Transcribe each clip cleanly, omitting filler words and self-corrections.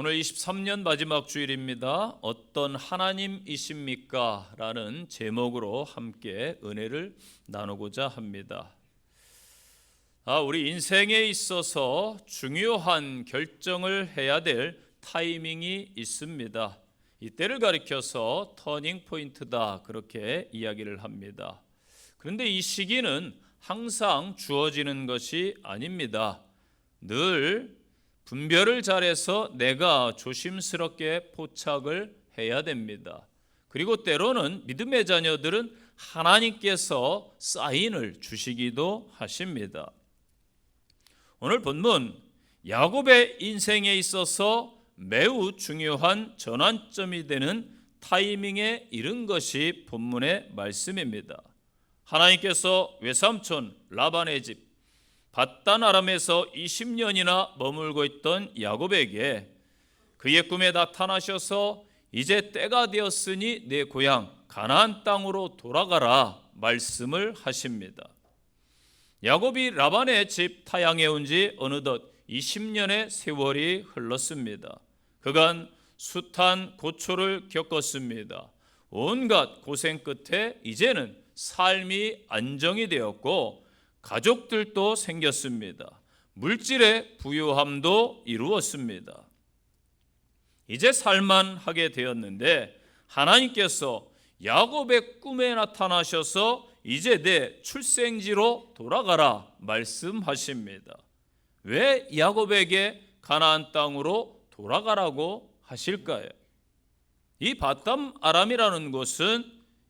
오늘 23년 마지막 주일입니다. 어떤 하나님이십니까? 라는 제목으로 함께 은혜를 나누고자 합니다. 우리 인생에 있어서 중요한 결정을 해야 될 타이밍이 있습니다. 이때를 가리켜서 터닝 포인트다, 그렇게 이야기를 합니다. 그런데 이 시기는 항상 주어지는 것이 아닙니다. 늘 분별을 잘해서 내가 조심스럽게 포착을 해야 됩니다. 그리고 때로는 믿음의 자녀들은 하나님께서 사인을 주시기도 하십니다. 오늘 본문, 야곱의 인생에 있어서 매우 중요한 전환점이 되는 타이밍에 이른 것이 본문의 말씀입니다. 하나님께서 외삼촌 라반의 집 밧단 아람에서 20년이나 머물고 있던 야곱에게 그의 꿈에 나타나셔서 이제 때가 되었으니 내 고향 가나안 땅으로 돌아가라 말씀을 하십니다. 야곱이 라반의 집 타향에 온 지 어느덧 20년의 세월이 흘렀습니다. 그간 숱한 고초를 겪었습니다. 온갖 고생 끝에 이제는 삶이 안정이 되었고 가족들도 생겼습니다. 물질의 부유함도 이루었습니다. 이제 살만하게 되었는데 하나님께서 야곱의 꿈에 나타나셔서 이제 내 출생지로 돌아가라 말씀하십니다. 왜 야곱에게 가나안 땅으로 돌아가라고 하실까요? 이 밧담 아람이라는 곳은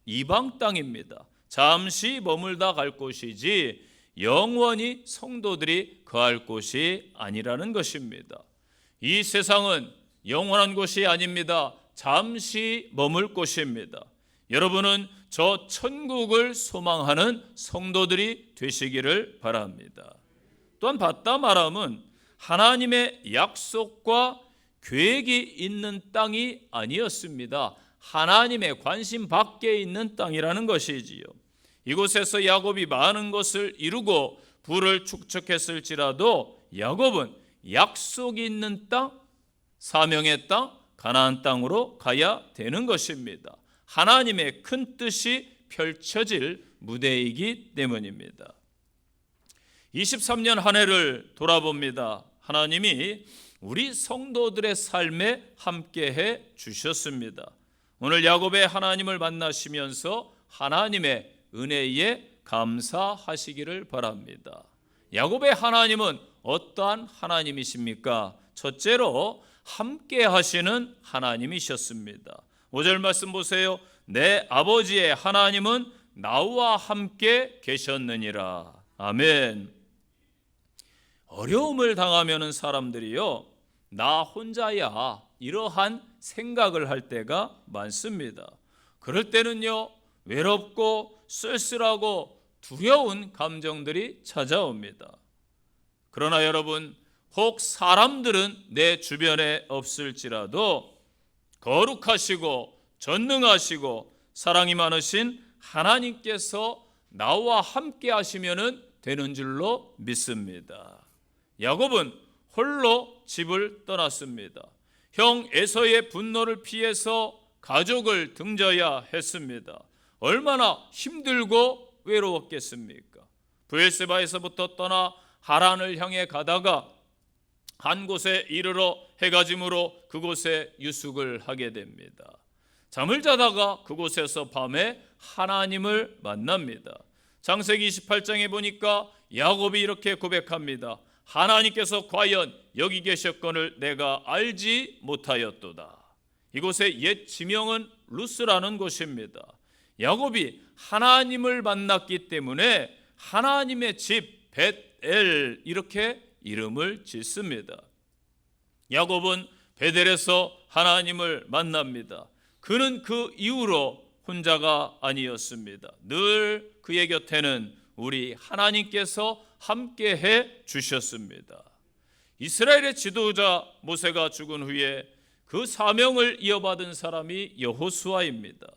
이방 땅입니다. 잠시 머물다 갈 곳이지 영원히 성도들이 거할 곳이 아니라는 것입니다. 이 세상은 영원한 곳이 아닙니다. 잠시 머물 곳입니다. 여러분은 저 천국을 소망하는 성도들이 되시기를 바랍니다. 또한 밧담 아람은 하나님의 약속과 계획이 있는 땅이 아니었습니다. 하나님의 관심 밖에 있는 땅이라는 것이지요. 이곳에서 야곱이 많은 것을 이루고 부를 축적했을지라도 야곱은 약속이 있는 땅, 사명의 땅, 가나안 땅으로 가야 되는 것입니다. 하나님의 큰 뜻이 펼쳐질 무대이기 때문입니다. 23년 한 해를 돌아봅니다. 하나님이 우리 성도들의 삶에 함께해 주셨습니다. 오늘 야곱의 하나님을 만나시면서 하나님의 은혜에 감사하시기를 바랍니다. 야곱의 하나님은 어떠한 하나님이십니까? 첫째로 함께 하시는 하나님이셨습니다. 5절 말씀 보세요. 내 아버지의 하나님은 나와 함께 계셨느니라. 아멘. 어려움을 당하면 사람들이요, 나 혼자야 이러한 생각을 할 때가 많습니다. 그럴 때는요, 외롭고 쓸쓸하고 두려운 감정들이 찾아옵니다. 그러나 여러분, 혹 사람들은 내 주변에 없을지라도 거룩하시고 전능하시고 사랑이 많으신 하나님께서 나와 함께 하시면 되는 줄로 믿습니다. 야곱은 홀로 집을 떠났습니다. 형 에서의 분노를 피해서 가족을 등져야 했습니다. 얼마나 힘들고 외로웠겠습니까? 브엘세바에서부터 떠나 하란을 향해 가다가 한 곳에 이르러 해가 지므로 그곳에 유숙을 하게 됩니다. 잠을 자다가 그곳에서 밤에 하나님을 만납니다. 창세기 28장에 보니까 야곱이 이렇게 고백합니다. 하나님께서 과연 여기 계셨거늘 내가 알지 못하였도다. 이곳의 옛 지명은 루스라는 곳입니다. 야곱이 하나님을 만났기 때문에 하나님의 집 벳엘 이렇게 이름을 짓습니다. 야곱은 베델에서 하나님을 만납니다. 그는 그 이후로 혼자가 아니었습니다. 늘 그의 곁에는 우리 하나님께서 함께해 주셨습니다. 이스라엘의 지도자 모세가 죽은 후에 그 사명을 이어받은 사람이 여호수아입니다.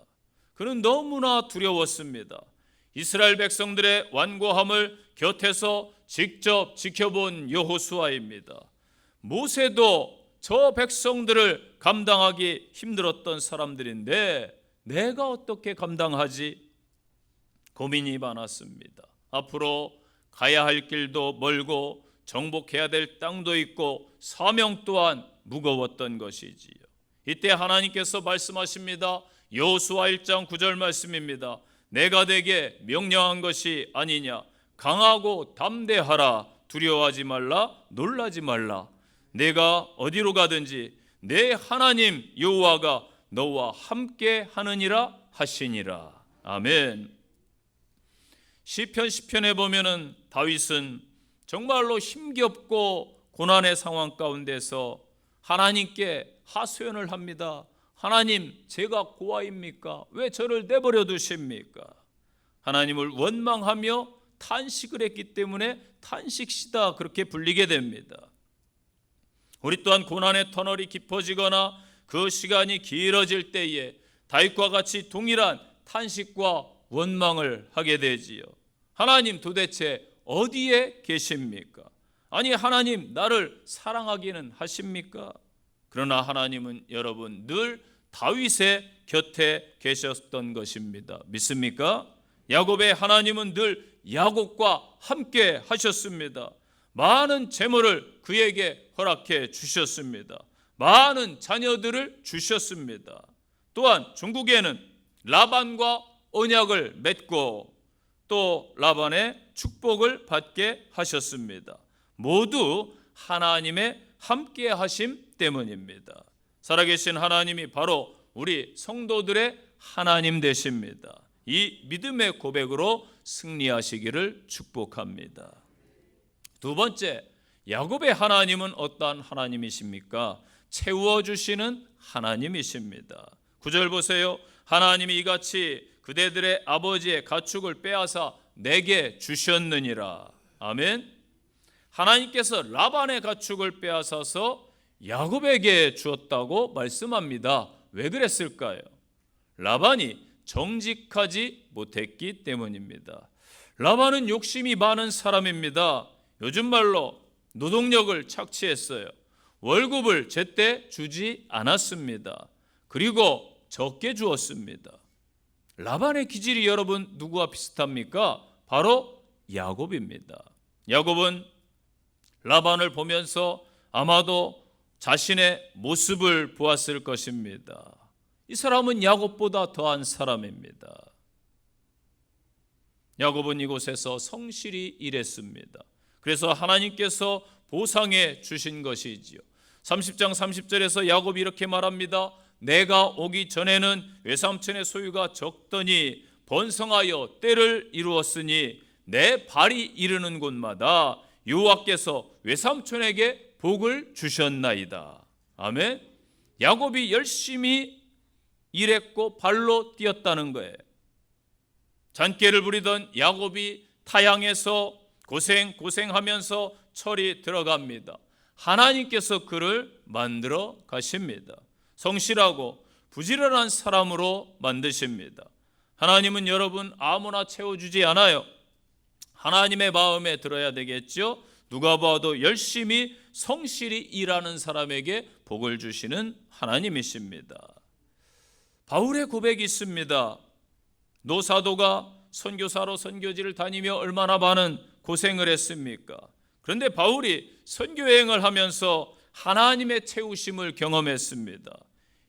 그는 너무나 두려웠습니다. 이스라엘 백성들의 완고함을 곁에서 직접 지켜본 여호수아입니다. 모세도 저 백성들을 감당하기 힘들었던 사람들인데 내가 어떻게 감당하지? 고민이 많았습니다. 앞으로 가야 할 길도 멀고 정복해야 될 땅도 있고 사명 또한 무거웠던 것이지요. 이때 하나님께서 말씀하십니다. 여호수아 1장 9절 말씀입니다. 내가 내게 명령한 것이 아니냐. 강하고 담대하라. 두려워하지 말라. 놀라지 말라. 내가 어디로 가든지 내 하나님 여호와가 너와 함께 하느니라 하시니라. 아멘. 시편에 보면은 다윗은 정말로 힘겹고 고난의 상황 가운데서 하나님께 하소연을 합니다. 하나님, 제가 고아입니까? 왜 저를 내버려 두십니까? 하나님을 원망하며 탄식을 했기 때문에 탄식시다 그렇게 불리게 됩니다. 우리 또한 고난의 터널이 깊어지거나 그 시간이 길어질 때에 다윗과 같이 동일한 탄식과 원망을 하게 되지요. 하나님 도대체 어디에 계십니까? 아니 하나님 나를 사랑하기는 하십니까? 그러나 하나님은 여러분 늘 다윗의 곁에 계셨던 것입니다. 믿습니까? 야곱의 하나님은 늘 야곱과 함께 하셨습니다. 많은 재물을 그에게 허락해 주셨습니다. 많은 자녀들을 주셨습니다. 또한 중국에는 라반과 언약을 맺고 또 라반의 축복을 받게 하셨습니다. 모두 하나님의 함께 하심 때문입니다. 살아계신 하나님이 바로 우리 성도들의 하나님 되십니다. 이 믿음의 고백으로 승리하시기를 축복합니다. 두 번째, 야곱의 하나님은 어떠한 하나님이십니까? 채워주시는 하나님이십니다. 9절 보세요. 하나님이 이같이 그대들의 아버지의 가축을 빼앗아 내게 주셨느니라. 아멘. 하나님께서 라반의 가축을 빼앗아서 야곱에게 주었다고 말씀합니다. 왜 그랬을까요? 라반이 정직하지 못했기 때문입니다. 라반은 욕심이 많은 사람입니다. 요즘 말로 노동력을 착취했어요. 월급을 제때 주지 않았습니다. 그리고 적게 주었습니다. 라반의 기질이 여러분 누구와 비슷합니까? 바로 야곱입니다. 야곱은 라반을 보면서 아마도 자신의 모습을 보았을 것입니다. 이 사람은 야곱보다 더한 사람입니다. 야곱은 이곳에서 성실히 일했습니다. 그래서 하나님께서 보상해 주신 것이지요. 30장 30절에서 야곱이 이렇게 말합니다. 내가 오기 전에는 외삼촌의 소유가 적더니 번성하여 때를 이루었으니 내 발이 이르는 곳마다 여호와께서 외삼촌에게 복을 주셨나이다. 아멘. 야곱이 열심히 일했고 발로 뛰었다는 거예요. 잔꾀를 부리던 야곱이 타향에서 고생하면서 철이 들어갑니다. 하나님께서 그를 만들어 가십니다. 성실하고 부지런한 사람으로 만드십니다. 하나님은 여러분 아무나 채워주지 않아요. 하나님의 마음에 들어야 되겠죠. 누가 봐도 열심히 성실히 일하는 사람에게 복을 주시는 하나님이십니다. 바울의 고백이 있습니다. 노사도가 선교사로 선교지를 다니며 얼마나 많은 고생을 했습니까? 그런데 바울이 선교여행을 하면서 하나님의 채우심을 경험했습니다.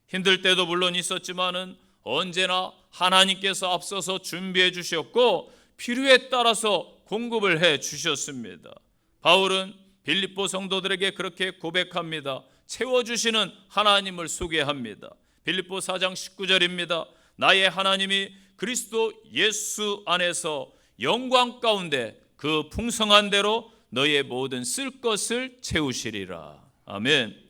힘들 때도 물론 있었지만은 언제나 하나님께서 앞서서 준비해 주셨고 필요에 따라서 공급을 해 주셨습니다. 바울은 빌립보 성도들에게 그렇게 고백합니다. 채워주시는 하나님을 소개합니다. 빌립보 4장 19절입니다. 나의 하나님이 그리스도 예수 안에서 영광 가운데 그 풍성한 대로 너의 모든 쓸 것을 채우시리라. 아멘.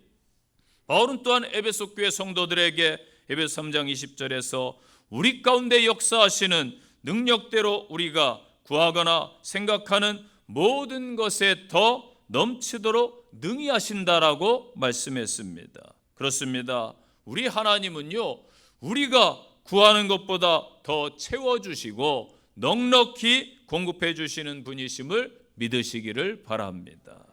바울은 또한 에베소 교회 성도들에게 에베소 3장 20절에서 우리 가운데 역사하시는 능력대로 우리가 구하거나 생각하는 모든 것에 더 넘치도록 능히 하신다라고 말씀했습니다. 그렇습니다. 우리 하나님은요, 우리가 구하는 것보다 더 채워주시고 넉넉히 공급해 주시는 분이심을 믿으시기를 바랍니다.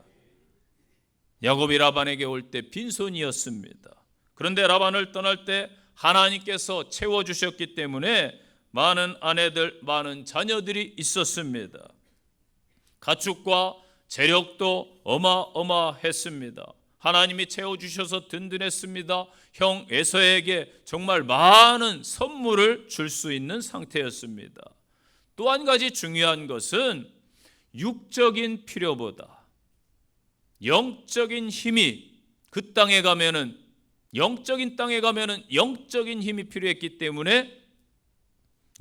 야곱이 라반에게 올 때 빈손이었습니다. 그런데 라반을 떠날 때 하나님께서 채워주셨기 때문에 많은 아내들, 많은 자녀들이 있었습니다. 가축과 재력도 어마어마했습니다. 하나님이 채워주셔서 든든했습니다. 형 에서에게 정말 많은 선물을 줄 수 있는 상태였습니다. 또 한 가지 중요한 것은 육적인 필요보다 영적인 힘이 그 땅에 가면은, 영적인 땅에 가면은 영적인 힘이 필요했기 때문에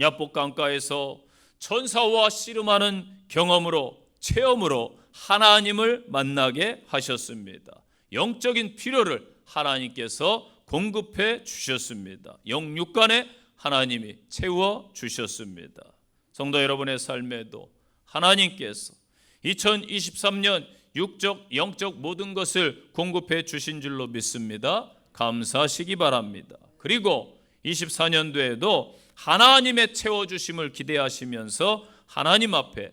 야복 강가에서 천사와 씨름하는 경험으로, 체험으로 하나님을 만나게 하셨습니다. 영적인 필요를 하나님께서 공급해 주셨습니다. 영육간에 하나님이 채워 주셨습니다. 성도 여러분의 삶에도 하나님께서 2023년 육적, 영적 모든 것을 공급해 주신 줄로 믿습니다. 감사하시기 바랍니다. 그리고 24년도에도 하나님의 채워주심을 기대하시면서 하나님 앞에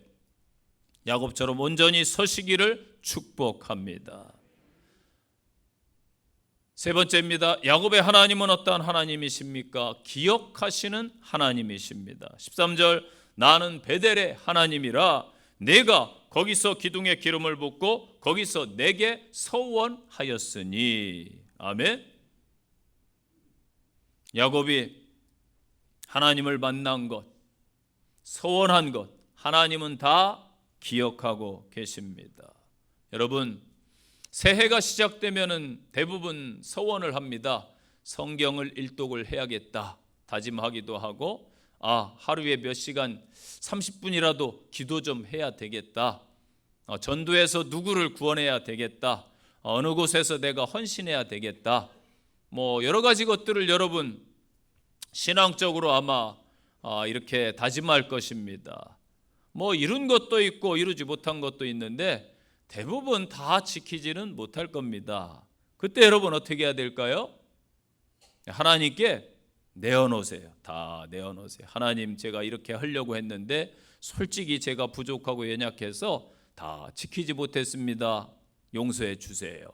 야곱처럼 온전히 서시기를 축복합니다. 세 번째입니다. 야곱의 하나님은 어떠한 하나님이십니까? 기억하시는 하나님이십니다. 13절, 나는 베델의 하나님이라 내가 거기서 기둥에 기름을 붓고 거기서 내게 서원하였으니. 아멘. 야곱이 하나님을 만난 것, 서원한 것, 하나님은 다 기억하고 계십니다. 여러분, 새해가 시작되면은 대부분 서원을 합니다. 성경을 일독을 해야겠다 다짐하기도 하고, 하루에 몇 시간 30분이라도 기도 좀 해야 되겠다, 전도해서 누구를 구원해야 되겠다, 어느 곳에서 내가 헌신해야 되겠다, 여러 가지 것들을 여러분 신앙적으로 아마 이렇게 다짐할 것입니다. 이룬 것도 있고 이루지 못한 것도 있는데 대부분 다 지키지는 못할 겁니다. 그때 여러분 어떻게 해야 될까요? 하나님께 내어놓으세요. 다 내어놓으세요. 하나님, 제가 이렇게 하려고 했는데 솔직히 제가 부족하고 연약해서 다 지키지 못했습니다. 용서해 주세요.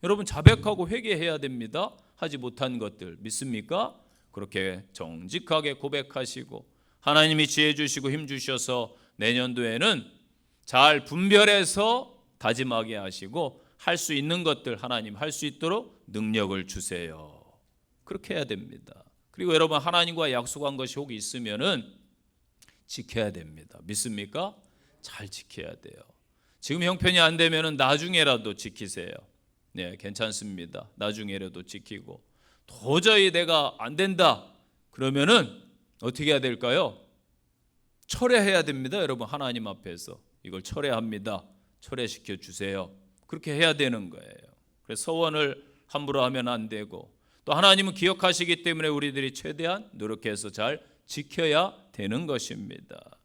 여러분 자백하고 회개해야 됩니다. 하지 못한 것들 믿습니까? 그렇게 정직하게 고백하시고 하나님이 지혜 주시고 힘 주셔서 내년도에는 잘 분별해서 다짐하게 하시고 할 수 있는 것들 하나님 할 수 있도록 능력을 주세요. 그렇게 해야 됩니다. 그리고 여러분 하나님과 약속한 것이 혹 있으면은 지켜야 됩니다. 믿습니까? 잘 지켜야 돼요. 지금 형편이 안 되면은 나중에라도 지키세요. 네, 괜찮습니다. 나중에라도 지키고, 도저히 내가 안 된다 그러면은 어떻게 해야 될까요? 철회해야 됩니다. 여러분 하나님 앞에서 이걸 철회합니다. 철회시켜 주세요. 그렇게 해야 되는 거예요. 그래서 서원을 함부로 하면 안 되고, 또 하나님은 기억하시기 때문에 우리들이 최대한 노력해서 잘 지켜야 되는 것입니다.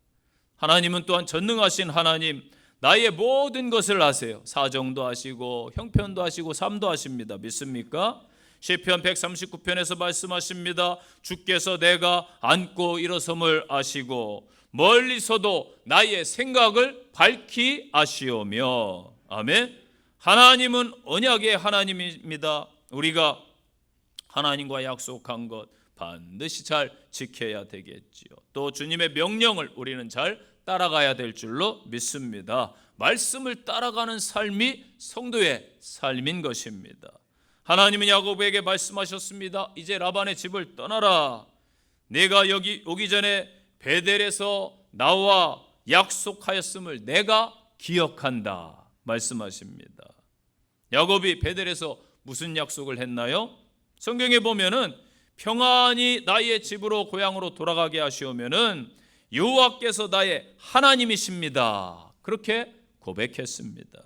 하나님은 또한 전능하신 하나님, 나의 모든 것을 아세요. 사정도 하시고 형편도 하시고 삶도 하십니다. 믿습니까? 시편 139편에서 말씀하십니다. 주께서 내가 앉고 일어섬을 아시고 멀리서도 나의 생각을 밝히 아시오며. 아멘. 하나님은 언약의 하나님입니다. 우리가 하나님과 약속한 것 반드시 잘 지켜야 되겠지요. 또 주님의 명령을 우리는 잘 따라가야 될 줄로 믿습니다. 말씀을 따라가는 삶이 성도의 삶인 것입니다. 하나님은 야곱에게 말씀하셨습니다. 이제 라반의 집을 떠나라. 내가 여기 오기 전에 베델에서 나와 약속하였음을 내가 기억한다 말씀하십니다. 야곱이 베델에서 무슨 약속을 했나요? 성경에 보면은 평안히 나의 집으로 고향으로 돌아가게 하시오면은 여호와께서 나의 하나님이십니다. 그렇게 고백했습니다.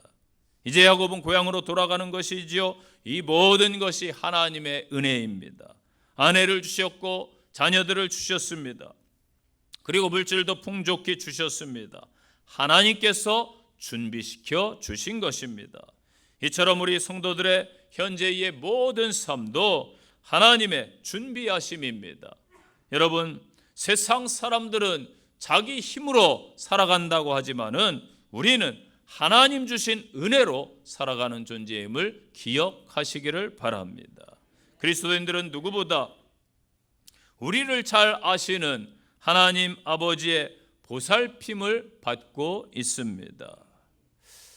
이제 야곱은 고향으로 돌아가는 것이지요. 이 모든 것이 하나님의 은혜입니다. 아내를 주셨고 자녀들을 주셨습니다. 그리고 물질도 풍족히 주셨습니다. 하나님께서 준비시켜 주신 것입니다. 이처럼 우리 성도들의 현재의 모든 삶도 하나님의 준비하심입니다. 여러분, 세상 사람들은 자기 힘으로 살아간다고 하지만은 우리는 하나님 주신 은혜로 살아가는 존재임을 기억하시기를 바랍니다. 그리스도인들은 누구보다 우리를 잘 아시는 하나님 아버지의 보살핌을 받고 있습니다.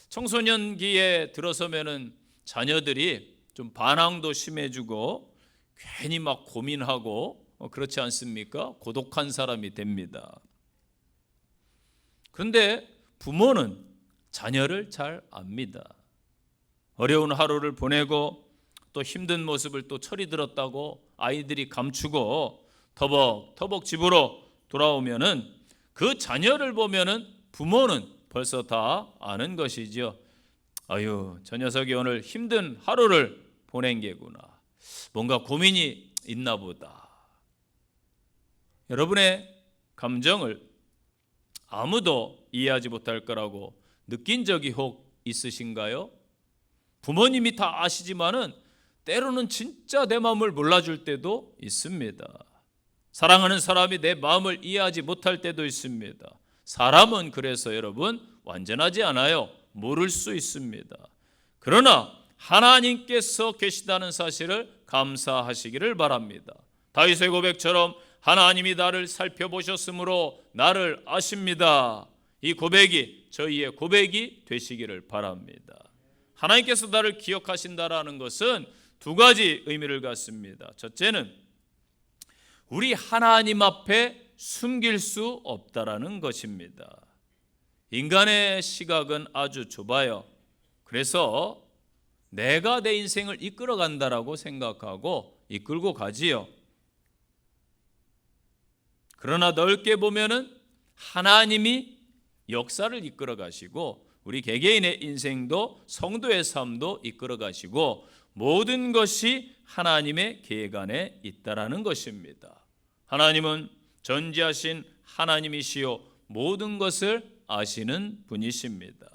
청소년기에 들어서면은 자녀들이 좀 반항도 심해지고 괜히 막 고민하고 그렇지 않습니까? 고독한 사람이 됩니다. 그런데 부모는 자녀를 잘 압니다. 어려운 하루를 보내고 또 힘든 모습을 또 철이 들었다고 아이들이 감추고 터벅터벅 집으로 돌아오면은 그 자녀를 보면은 부모는 벌써 다 아는 것이죠. 아유, 저 녀석이 오늘 힘든 하루를 보낸 게구나. 뭔가 고민이 있나 보다. 여러분의 감정을 아무도 이해하지 못할 거라고 느낀 적이 혹 있으신가요? 부모님이 다 아시지만은 때로는 진짜 내 마음을 몰라줄 때도 있습니다. 사랑하는 사람이 내 마음을 이해하지 못할 때도 있습니다. 사람은 그래서 여러분 완전하지 않아요. 모를 수 있습니다. 그러나 하나님께서 계시다는 사실을 감사하시기를 바랍니다. 다윗의 고백처럼 하나님이 나를 살펴보셨으므로 나를 아십니다. 이 고백이 저희의 고백이 되시기를 바랍니다. 하나님께서 나를 기억하신다라는 것은 두 가지 의미를 갖습니다. 첫째는 우리 하나님 앞에 숨길 수 없다라는 것입니다. 인간의 시각은 아주 좁아요. 그래서 내가 내 인생을 이끌어간다라고 생각하고 이끌고 가지요. 그러나 넓게 보면은 하나님이 역사를 이끌어 가시고 우리 개개인의 인생도 성도의 삶도 이끌어 가시고 모든 것이 하나님의 계획 안에 있다라는 것입니다. 하나님은 전지하신 하나님이시요 모든 것을 아시는 분이십니다.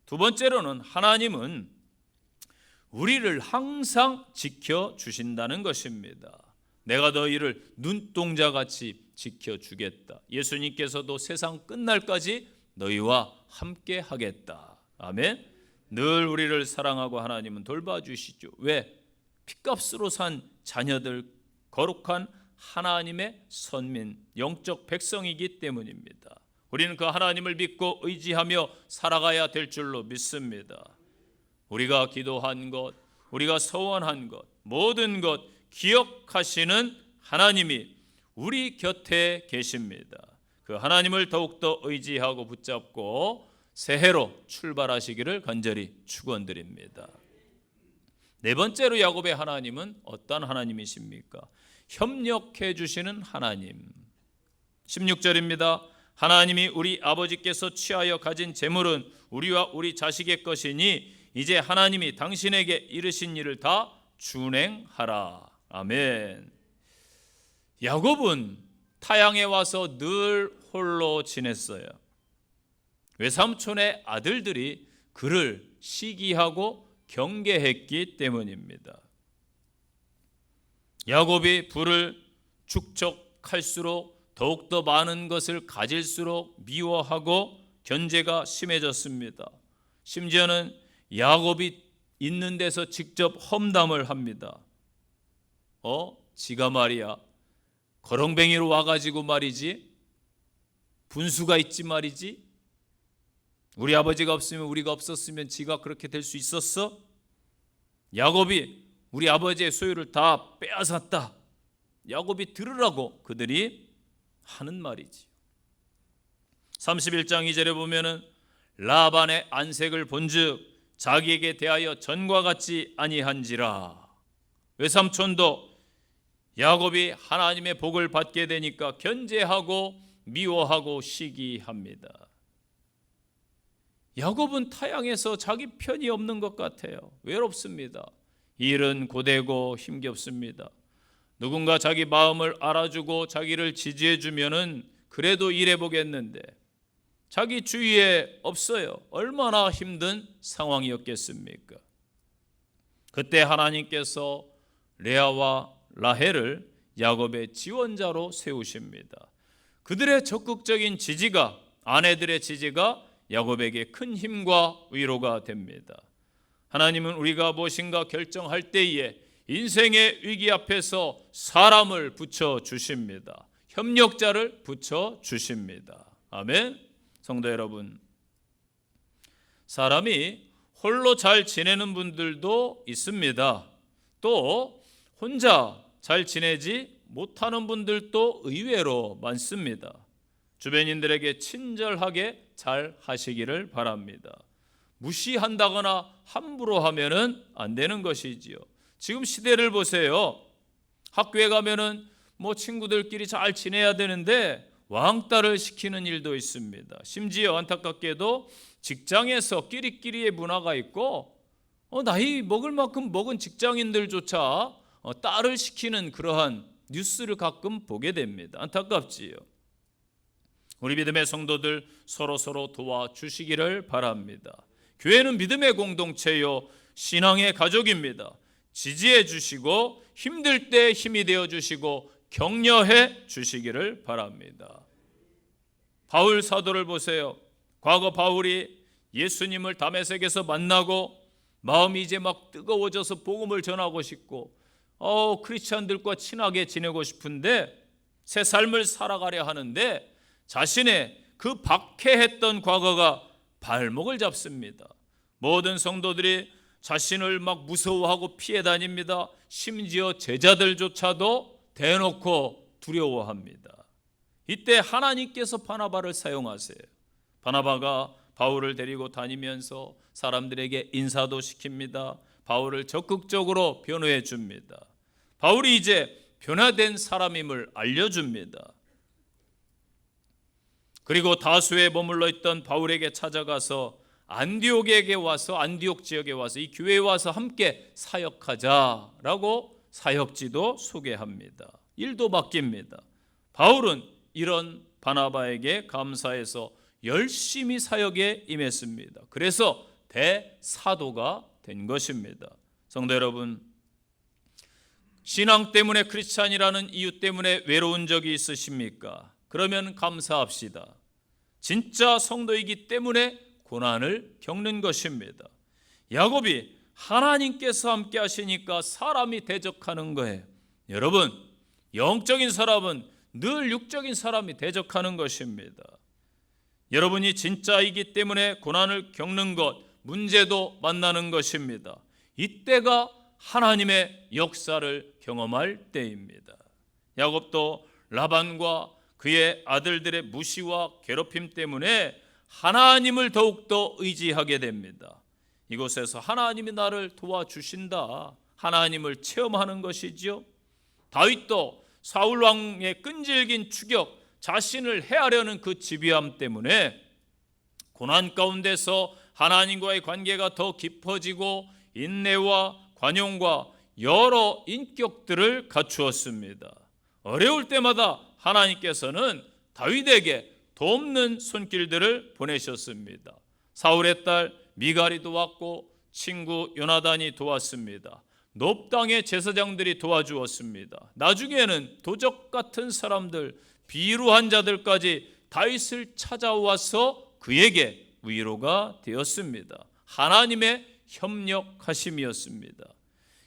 두 번째로는 하나님은 우리를 항상 지켜주신다는 것입니다. 내가 너희를 눈동자같이 지켜주겠다. 예수님께서도 세상 끝날까지 너희와 함께 하겠다. 아멘. 늘 우리를 사랑하고 하나님은 돌봐주시죠. 왜? 핏값으로 산 자녀들, 거룩한 하나님의 선민, 영적 백성이기 때문입니다. 우리는 그 하나님을 믿고 의지하며 살아가야 될 줄로 믿습니다. 우리가 기도한 것, 우리가 소원한 것, 모든 것 기억하시는 하나님이 우리 곁에 계십니다. 그 하나님을 더욱더 의지하고 붙잡고 새해로 출발하시기를 간절히 축원드립니다. 네 번째로 야곱의 하나님은 어떤 하나님이십니까? 협력해 주시는 하나님. 16절입니다. 하나님이 우리 아버지께서 취하여 가진 재물은 우리와 우리 자식의 것이니 이제 하나님이 당신에게 이르신 일을 다 준행하라. 아멘. 야곱은 타향에 와서 늘 홀로 지냈어요. 외삼촌의 아들들이 그를 시기하고 경계했기 때문입니다. 야곱이 부를 축적할수록 더욱더 많은 것을 가질수록 미워하고 견제가 심해졌습니다. 심지어는 야곱이 있는 데서 직접 험담을 합니다. 지가 말이야 거렁뱅이로 와가지고 말이지 분수가 있지 말이지 우리 아버지가 없으면 우리가 없었으면 지가 그렇게 될 수 있었어? 야곱이 우리 아버지의 소유를 다 빼앗았다. 야곱이 들으라고 그들이 하는 말이지. 31장 2절에 보면은 라반의 안색을 본즉 자기에게 대하여 전과 같지 아니한지라. 외삼촌도 야곱이 하나님의 복을 받게 되니까 견제하고 미워하고 시기합니다. 야곱은 타향에서 자기 편이 없는 것 같아요. 외롭습니다. 일은 고되고 힘겹습니다. 누군가 자기 마음을 알아주고 자기를 지지해 주면은 그래도 일해 보겠는데 자기 주위에 없어요. 얼마나 힘든 상황이었겠습니까? 그때 하나님께서 레아와 라헬을 야곱의 지원자로 세우십니다. 그들의 적극적인 지지가, 아내들의 지지가 야곱에게 큰 힘과 위로가 됩니다. 하나님은 우리가 무엇인가 결정할 때에 인생의 위기 앞에서 사람을 붙여주십니다. 협력자를 붙여주십니다. 아멘. 성도 여러분, 사람이 홀로 잘 지내는 분들도 있습니다. 또 혼자 잘 지내지 못하는 분들도 의외로 많습니다. 주변인들에게 친절하게 잘 하시기를 바랍니다. 무시한다거나 함부로 하면은 안 되는 것이지요. 지금 시대를 보세요. 학교에 가면은 친구들끼리 잘 지내야 되는데 왕따를 시키는 일도 있습니다. 심지어 안타깝게도 직장에서 끼리끼리의 문화가 있고 나이 먹을 만큼 먹은 직장인들조차 딸을 시키는 그러한 뉴스를 가끔 보게 됩니다. 안타깝지요. 우리 믿음의 성도들 서로 도와주시기를 바랍니다. 교회는 믿음의 공동체요, 신앙의 가족입니다. 지지해 주시고 힘들 때 힘이 되어 주시고 격려해 주시기를 바랍니다. 바울 사도를 보세요. 과거 바울이 예수님을 다메섹에서 만나고 마음이 이제 막 뜨거워져서 복음을 전하고 싶고 크리스찬들과 친하게 지내고 싶은데 새 삶을 살아가려 하는데 자신의 그 박해했던 과거가 발목을 잡습니다. 모든 성도들이 자신을 막 무서워하고 피해 다닙니다. 심지어 제자들조차도 대놓고 두려워합니다. 이때 하나님께서 바나바를 사용하세요. 바나바가 바울을 데리고 다니면서 사람들에게 인사도 시킵니다. 바울을 적극적으로 변호해 줍니다. 바울이 이제 변화된 사람임을 알려줍니다. 그리고 다수에 머물러 있던 바울에게 찾아가서 안디옥 지역에 와서 이 교회에 와서 함께 사역하자라고 사역지도 소개합니다. 일도 바뀝니다. 바울은 이런 바나바에게 감사해서 열심히 사역에 임했습니다. 그래서 대사도가 된 것입니다. 성도 여러분, 신앙 때문에 크리스찬이라는 이유 때문에 외로운 적이 있으십니까? 그러면 감사합시다. 진짜 성도이기 때문에 고난을 겪는 것입니다. 야곱이 하나님께서 함께 하시니까 사람이 대적하는 거예요. 여러분, 영적인 사람은 늘 육적인 사람이 대적하는 것입니다. 여러분이 진짜이기 때문에 고난을 겪는 것, 문제도 만나는 것입니다. 이때가 하나님의 역사를 경험할 때입니다. 야곱도 라반과 그의 아들들의 무시와 괴롭힘 때문에 하나님을 더욱더 의지하게 됩니다. 이곳에서 하나님이 나를 도와주신다, 하나님을 체험하는 것이지요. 다윗도 사울 왕의 끈질긴 추격, 자신을 해하려는 그 집요함 때문에 고난 가운데서 하나님과의 관계가 더 깊어지고 인내와 관용과 여러 인격들을 갖추었습니다. 어려울 때마다 하나님께서는 다윗에게 돕는 손길들을 보내셨습니다. 사울의 딸 미갈이 도왔고 친구 요나단이 도왔습니다. 놉당의 제사장들이 도와주었습니다. 나중에는 도적 같은 사람들, 비루한 자들까지 다윗을 찾아와서 그에게 위로가 되었습니다. 하나님의 협력하심이었습니다.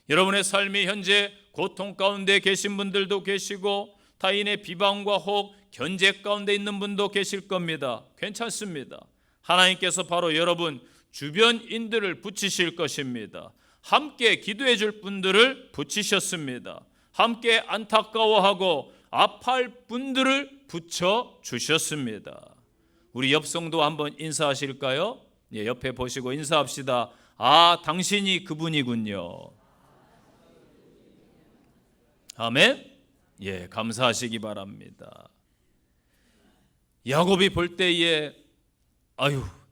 여러분의 삶이 현재 고통 가운데 계신 분들도 계시고 타인의 비방과 혹 견제 가운데 있는 분도 계실 겁니다. 괜찮습니다. 하나님께서 바로 여러분 주변인들을 붙이실 것입니다. 함께 기도해 줄 분들을 붙이셨습니다. 함께 안타까워하고 아파할 분들을 붙여주셨습니다. 우리 옆성도 한번 인사하실까요? 예, 옆에 보시고 인사합시다. 아, 당신이 그분이군요. 아멘. 예, 감사하시기 바랍니다. 야곱이 볼 때에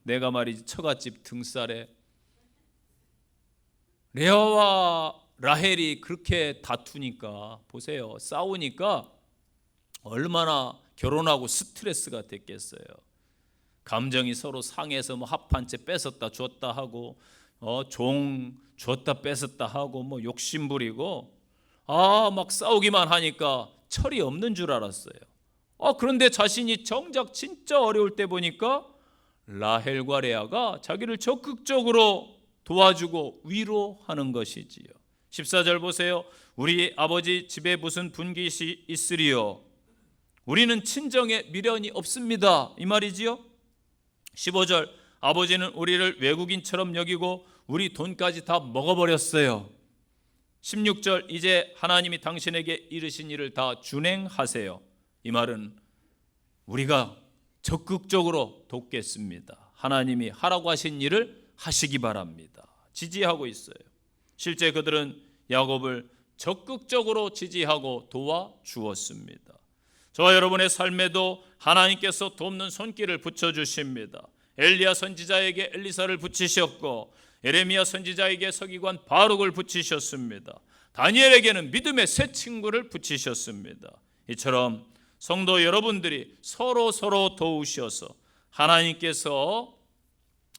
내가 말이지 처갓집 등살에 레아와 라헬이 그렇게 다투니까 보세요. 싸우니까 얼마나 결혼하고 스트레스가 됐겠어요. 감정이 서로 상해서 합한 채 뺏었다 줬다 하고 종 줬다 뺏었다 하고 욕심 부리고 막 싸우기만 하니까 철이 없는 줄 알았어요. 그런데 자신이 정작 진짜 어려울 때 보니까 라헬과 레아가 자기를 적극적으로 도와주고 위로하는 것이지요. 14절 보세요. 우리 아버지 집에 무슨 분깃이 있으리요? 우리는 친정에 미련이 없습니다. 이 말이지요. 15절 아버지는 우리를 외국인처럼 여기고 우리 돈까지 다 먹어버렸어요. 16절 이제 하나님이 당신에게 이르신 일을 다 준행하세요. 이 말은 우리가 적극적으로 돕겠습니다. 하나님이 하라고 하신 일을 하시기 바랍니다. 지지하고 있어요. 실제 그들은 야곱을 적극적으로 지지하고 도와주었습니다. 저와 여러분의 삶에도 하나님께서 돕는 손길을 붙여주십니다. 엘리야 선지자에게 엘리사를 붙이셨고 예레미야 선지자에게 서기관 바룩을 붙이셨습니다. 다니엘에게는 믿음의 새 친구를 붙이셨습니다. 이처럼 성도 여러분들이 서로 도우셔서 하나님께서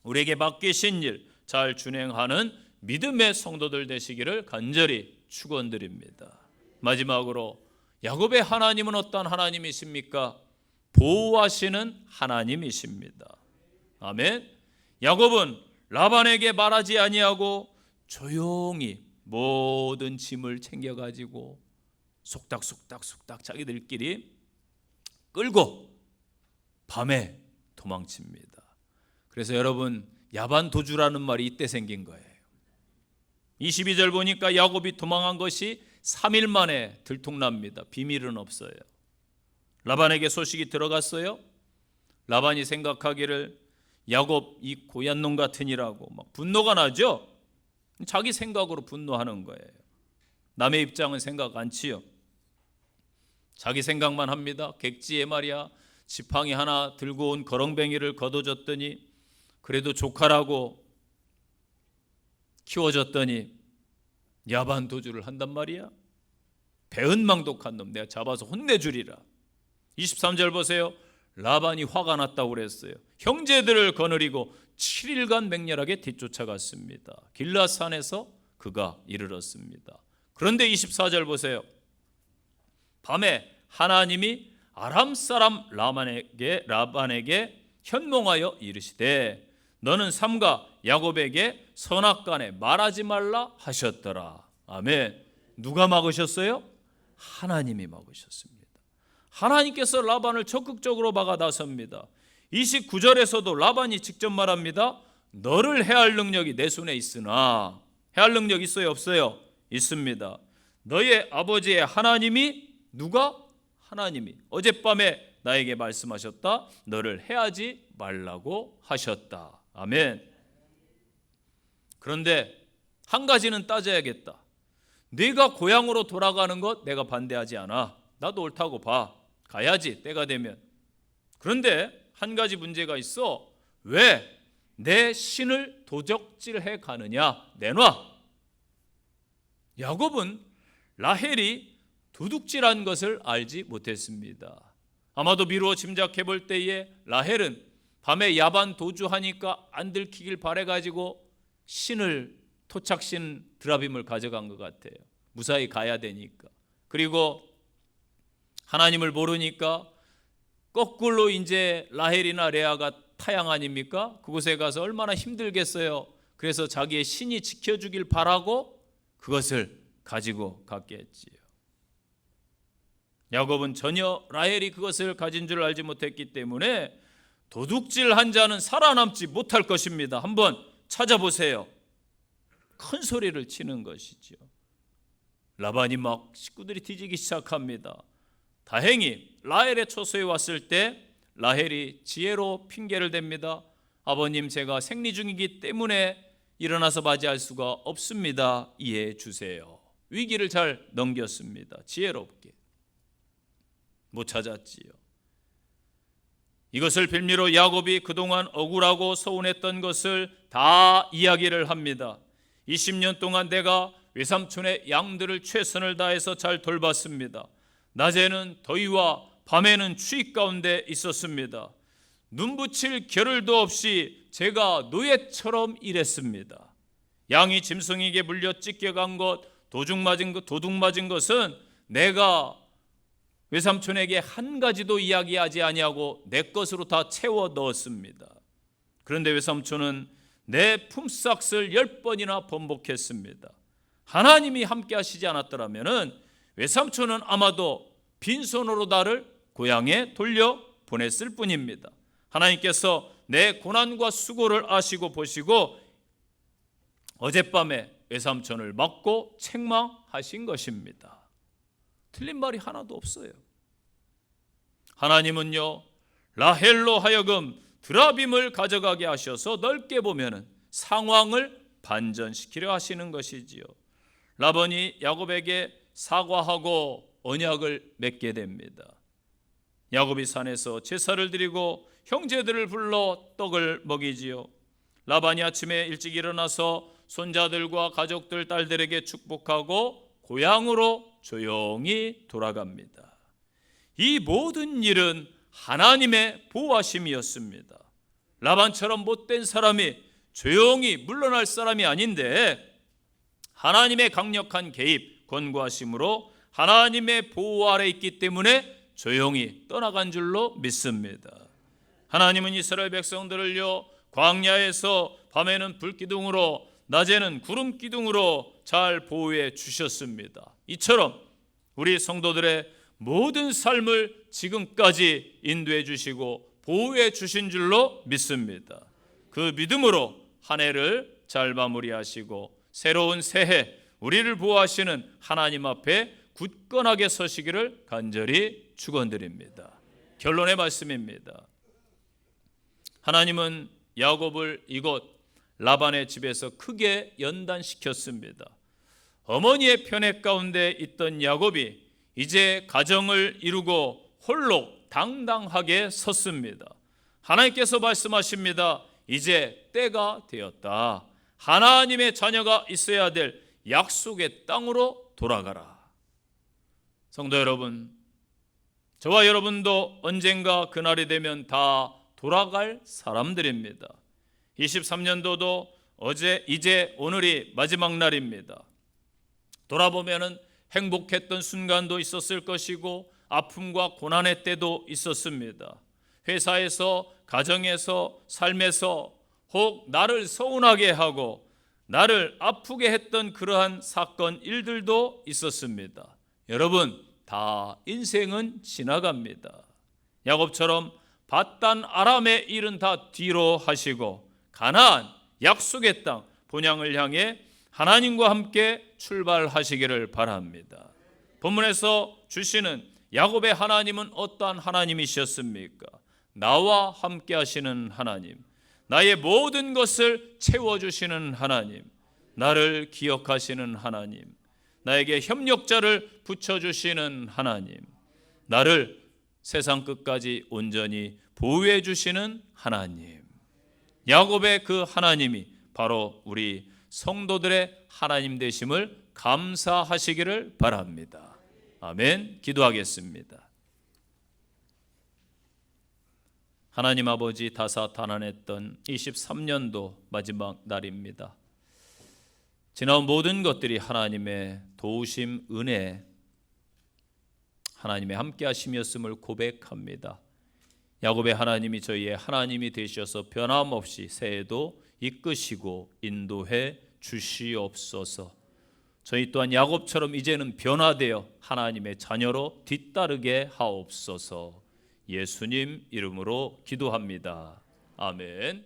우리에게 맡기신 일 잘 준행하는 믿음의 성도들 되시기를 간절히 축원드립니다. 마지막으로 야곱의 하나님은 어떤 하나님이십니까? 보호하시는 하나님이십니다. 아멘. 야곱은 라반에게 말하지 아니하고 조용히 모든 짐을 챙겨가지고 속닥 자기들끼리 끌고 밤에 도망칩니다. 그래서 여러분 야반 도주라는 말이 이때 생긴 거예요. 22절 보니까 야곱이 도망한 것이 3일 만에 들통납니다. 비밀은 없어요. 라반에게 소식이 들어갔어요. 라반이 생각하기를 야곱 이 고얀 놈 같으니라고 막 분노가 나죠. 자기 생각으로 분노하는 거예요. 남의 입장은 생각 않지요. 자기 생각만 합니다. 객지에 말이야 지팡이 하나 들고 온 거렁뱅이를 걷어줬더니 그래도 조카라고 키워줬더니 야반 도주를 한단 말이야. 배은망독한 놈 내가 잡아서 혼내주리라. 23절 보세요. 라반이 화가 났다고 그랬어요. 형제들을 거느리고 7일간 맹렬하게 뒤쫓아갔습니다. 길라산에서 그가 이르렀습니다. 그런데 24절 보세요. 밤에 하나님이 아람 사람 라반에게 현몽하여 이르시되 너는 삼가 야곱에게 선악간에 말하지 말라 하셨더라. 아멘. 누가 막으셨어요? 하나님이 막으셨습니다. 하나님께서 라반을 적극적으로 막아 나섭니다. 29절에서도 라반이 직접 말합니다. 너를 해할 능력이 내 손에 있으나 해할 능력 있어요? 없어요? 있습니다. 너의 아버지의 하나님이 누가? 하나님이 어젯밤에 나에게 말씀하셨다. 너를 해하지 말라고 하셨다. 아멘. 그런데 한 가지는 따져야겠다. 네가 고향으로 돌아가는 것 내가 반대하지 않아. 나도 옳다고 봐. 가야지 때가 되면. 그런데 한 가지 문제가 있어. 왜 내 신을 도적질해 가느냐? 내놔. 야곱은 라헬이 도둑질한 것을 알지 못했습니다. 아마도 미루어 짐작해 볼 때에 라헬은 밤에 야반 도주하니까 안 들키길 바래가지고 신을 토착신 드라빔을 가져간 것 같아요. 무사히 가야 되니까. 그리고 하나님을 모르니까 거꾸로 이제 라헬이나 레아가 타양 아닙니까? 그곳에 가서 얼마나 힘들겠어요. 그래서 자기의 신이 지켜주길 바라고 그것을 가지고 갔겠지요. 야곱은 전혀 라헬이 그것을 가진 줄 알지 못했기 때문에 도둑질한 자는 살아남지 못할 것입니다. 한번 찾아보세요. 큰 소리를 치는 것이죠. 라반이 막 식구들이 뒤지기 시작합니다. 다행히 라헬의 초소에 왔을 때 라헬이 지혜로 핑계를 댑니다. 아버님 제가 생리 중이기 때문에 일어나서 맞이할 수가 없습니다. 이해해 주세요. 위기를 잘 넘겼습니다. 지혜롭게. 못 찾았지요. 이것을 빌미로 야곱이 그동안 억울하고 서운했던 것을 다 이야기를 합니다. 20년 동안 내가 외삼촌의 양들을 최선을 다해서 잘 돌봤습니다. 낮에는 더위와 밤에는 추위 가운데 있었습니다. 눈 붙일 겨를도 없이 제가 노예처럼 일했습니다. 양이 짐승에게 물려 찢겨간 것, 도둑 맞은 것은 내가 외삼촌에게 한 가지도 이야기하지 아니하고 내 것으로 다 채워 넣었습니다. 그런데 외삼촌은 내 품삯을 10번이나 번복했습니다. 하나님이 함께 하시지 않았더라면 외삼촌은 아마도 빈손으로 나를 고향에 돌려 보냈을 뿐입니다. 하나님께서 내 고난과 수고를 아시고 보시고 어젯밤에 외삼촌을 맞고 책망하신 것입니다. 틀린 말이 하나도 없어요. 하나님은요, 라헬로 하여금 드라빔을 가져가게 하셔서 넓게 보면은 상황을 반전시키려 하시는 것이지요. 라반이 야곱에게 사과하고 언약을 맺게 됩니다. 야곱이 산에서 제사를 드리고 형제들을 불러 떡을 먹이지요. 라반이 아침에 일찍 일어나서 손자들과 가족들, 딸들에게 축복하고 고향으로 조용히 돌아갑니다. 이 모든 일은 하나님의 보호하심이었습니다. 라반처럼 못된 사람이 조용히 물러날 사람이 아닌데 하나님의 강력한 개입, 권고하심으로 하나님의 보호 아래 있기 때문에 조용히 떠나간 줄로 믿습니다. 하나님은 이스라엘 백성들을요, 광야에서 밤에는 불기둥으로 낮에는 구름기둥으로 잘 보호해 주셨습니다. 이처럼 우리 성도들의 모든 삶을 지금까지 인도해 주시고 보호해 주신 줄로 믿습니다. 그 믿음으로 한 해를 잘 마무리하시고 새로운 새해 우리를 보호하시는 하나님 앞에 굳건하게 서시기를 간절히 축원드립니다. 결론의 말씀입니다. 하나님은 야곱을 이곳 라반의 집에서 크게 연단시켰습니다. 어머니의 편애 가운데 있던 야곱이 이제 가정을 이루고 홀로 당당하게 섰습니다. 하나님께서 말씀하십니다. 이제 때가 되었다. 하나님의 자녀가 있어야 될 약속의 땅으로 돌아가라. 성도 여러분, 저와 여러분도 언젠가 그날이 되면 다 돌아갈 사람들입니다. 23년도도 이제 오늘이 마지막 날입니다. 돌아보면은 행복했던 순간도 있었을 것이고 아픔과 고난의 때도 있었습니다. 회사에서, 가정에서, 삶에서 혹 나를 서운하게 하고 나를 아프게 했던 그러한 사건, 일들도 있었습니다. 여러분, 다 인생은 지나갑니다. 야곱처럼 밧단 아람의 일은 다 뒤로 하시고 가나안 약속의 땅 본향을 향해 하나님과 함께 출발하시기를 바랍니다. 본문에서 주시는 야곱의 하나님은 어떠한 하나님이셨습니까? 나와 함께 하시는 하나님, 나의 모든 것을 채워주시는 하나님, 나를 기억하시는 하나님, 나에게 협력자를 붙여주시는 하나님, 나를 세상 끝까지 온전히 보호해 주시는 하나님. 야곱의 그 하나님이 바로 우리 성도들의 하나님 되심을 감사하시기를 바랍니다. 아멘. 기도하겠습니다. 하나님 아버지, 다사다난했던 23년도 마지막 날입니다. 지나온 모든 것들이 하나님의 도우심, 은혜, 하나님의 함께 하심이었음을 고백합니다. 야곱의 하나님이 저희의 하나님이 되셔서 변함없이 새해도 이끄시고 인도해 주시옵소서. 저희 또한 야곱처럼 이제는 변화되어 하나님의 자녀로 뒤따르게 하옵소서. 예수님 이름으로 기도합니다. 아멘.